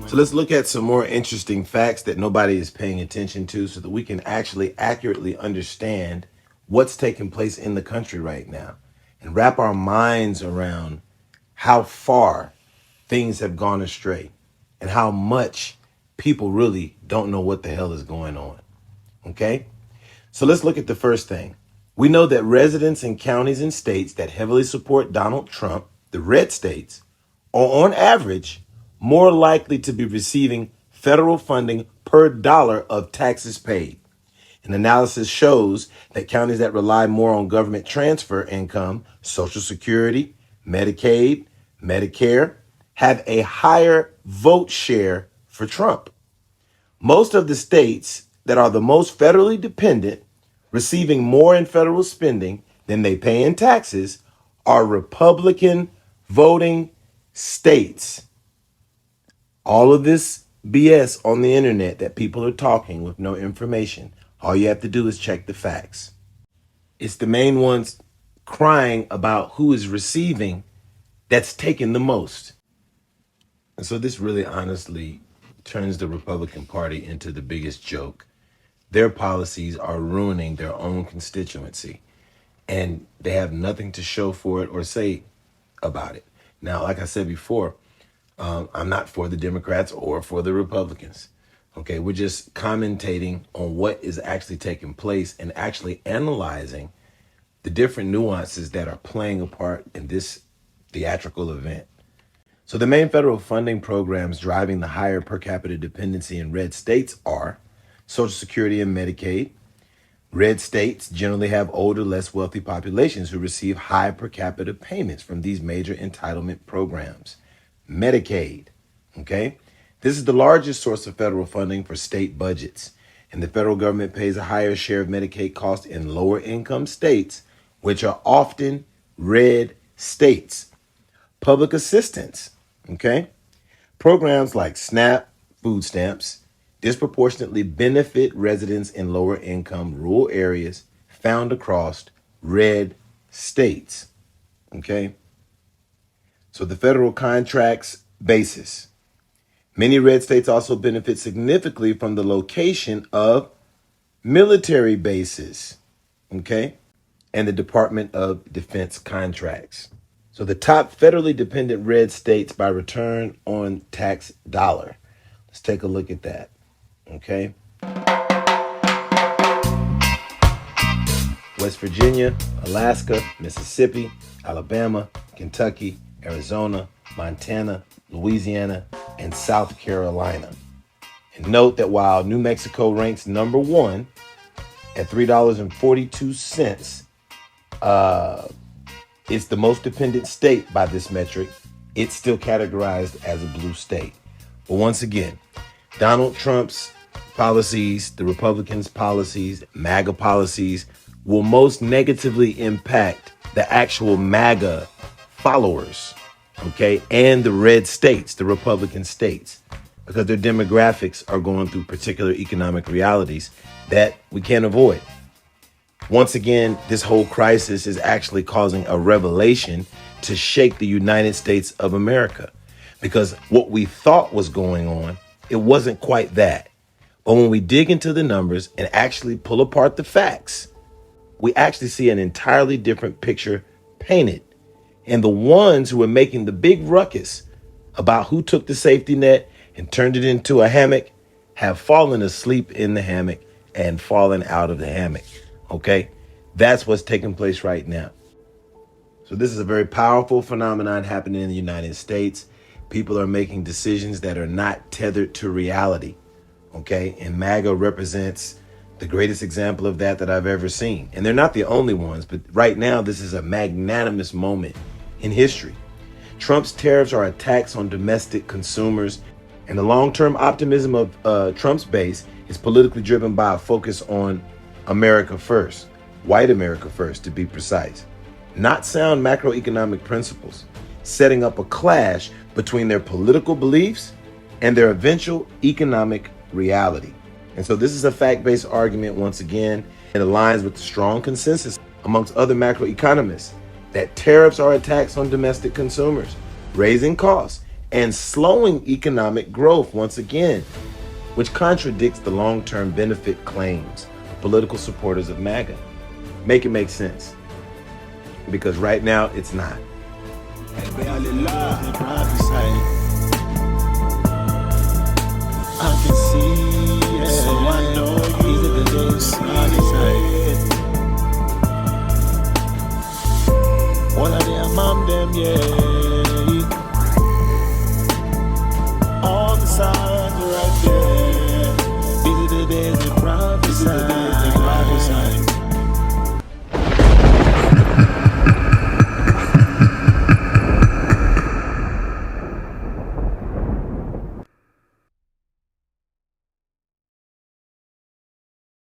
So let's look at some more interesting facts that nobody is paying attention to so that we can actually accurately understand what's taking place in the country right now and wrap our minds around how far things have gone astray and how much people really don't know what the hell is going on. Okay? So let's look at the first thing. We know that residents in counties and states that heavily support Donald Trump, the red states, are on average more likely to be receiving federal funding per dollar of taxes paid. An analysis shows that counties that rely more on government transfer income, Social Security, Medicaid, Medicare, have a higher vote share for Trump. Most of the states that are the most federally dependent, receiving more in federal spending than they pay in taxes, are Republican voting states. All of this BS on the internet that people are talking with no information, all you have to do is check the facts. It's the main ones crying about who is receiving that's taking the most. And so this really honestly turns the Republican Party into the biggest joke. Their policies are ruining their own constituency, and they have nothing to show for it or say about it. Now, like I said before, I'm not for the Democrats or for the Republicans. Okay, we're just commentating on what is actually taking place and actually analyzing the different nuances that are playing a part in this theatrical event. So the main federal funding programs driving the higher per capita dependency in red states are Social Security and Medicaid. Red states generally have older, less wealthy populations who receive high per capita payments from these major entitlement programs. Medicaid, okay? This is the largest source of federal funding for state budgets, and the federal government pays a higher share of Medicaid costs in lower income states, which are often red states. Public assistance, okay? Programs like SNAP, food stamps, disproportionately benefit residents in lower income rural areas found across red states, okay? So the federal contracts basis. Many red states also benefit significantly from the location of military bases, okay, and the Department of Defense contracts. So the top federally dependent red states by return on tax dollar. Let's take a look at that, okay? West Virginia, Alaska, Mississippi, Alabama, Kentucky, Arizona, Montana, Louisiana, and South Carolina. And note that while New Mexico ranks number one at $3.42, it's the most dependent state by this metric. It's still categorized as a blue state. But once again, Donald Trump's policies, the Republicans' policies, MAGA policies will most negatively impact the actual MAGA followers, okay, and the red states, the Republican states, because their demographics are going through particular economic realities that we can't avoid. Once again, this whole crisis is actually causing a revelation to shake the United States of America, because what we thought was going on, it wasn't quite that. But when we dig into the numbers and actually pull apart the facts, we actually see an entirely different picture painted. And the ones who are making the big ruckus about who took the safety net and turned it into a hammock have fallen asleep in the hammock and fallen out of the hammock. Okay? That's what's taking place right now. So this is a very powerful phenomenon happening in the United States. People are making decisions that are not tethered to reality. Okay? And MAGA represents the greatest example of that I've ever seen. And they're not the only ones, but right now this is a magnanimous moment in history. Trump's tariffs are a tax on domestic consumers, and the long-term optimism of Trump's base is politically driven by a focus on America first, white America first to be precise, not sound macroeconomic principles, setting up a clash between their political beliefs and their eventual economic reality. And so this is a fact-based argument once again. It aligns with the strong consensus amongst other macroeconomists that tariffs are a tax on domestic consumers, raising costs and slowing economic growth once again, which contradicts the long-term benefit claims of political supporters of Maga. Make it make sense, because right now it's not. I can see, yeah. So I know these are the days What are they among them, yeah.